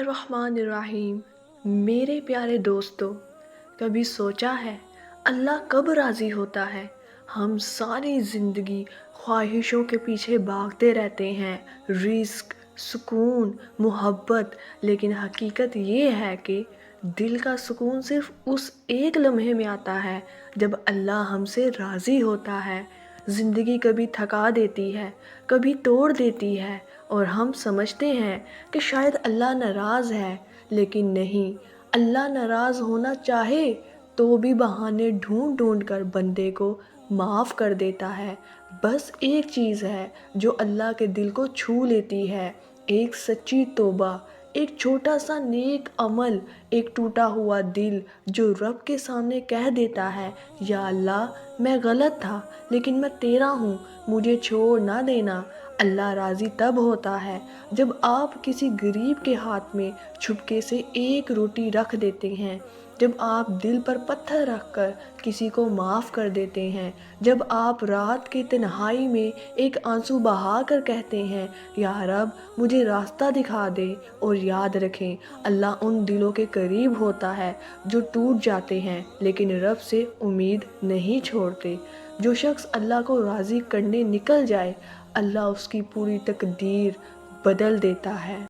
बिस्मिल्लाहिर्रहमानिर्रहीम। मेरे प्यारे दोस्तों, कभी सोचा है अल्लाह कब राज़ी होता है? हम सारी ज़िंदगी ख्वाहिशों के पीछे भागते रहते हैं, रिस्क, सुकून, मोहब्बत, लेकिन हकीकत ये है कि दिल का सुकून सिर्फ उस एक लम्हे में आता है जब अल्लाह हमसे राज़ी होता है। ज़िंदगी कभी थका देती है, कभी तोड़ देती है और हम समझते हैं कि शायद अल्लाह नाराज़ है, लेकिन नहीं, अल्लाह नाराज़ होना चाहे तो भी बहाने ढूंढ ढूंढ कर बंदे को माफ़ कर देता है। बस एक चीज़ है जो अल्लाह के दिल को छू लेती है, एक सच्ची तौबा, एक छोटा सा नेक अमल, एक टूटा हुआ दिल जो रब के सामने कह देता है, या अल्लाह मैं गलत था लेकिन मैं तेरा हूँ, मुझे छोड़ ना देना। अल्लाह राज़ी तब होता है जब आप किसी गरीब के हाथ में छुपके से एक रोटी रख देते हैं, जब आप दिल पर पत्थर रखकर किसी को माफ़ कर देते हैं, जब आप रात की तन्हाई में एक आंसू बहा कर कहते हैं, या रब मुझे रास्ता दिखा दे। और याद रखें, अल्लाह उन दिलों के करीब होता है जो टूट जाते हैं लेकिन रब से उम्मीद नहीं छोड़ते। जो शख्स अल्लाह को राज़ी करने निकल जाए, अल्लाह उसकी पूरी तकदीर बदल देता है।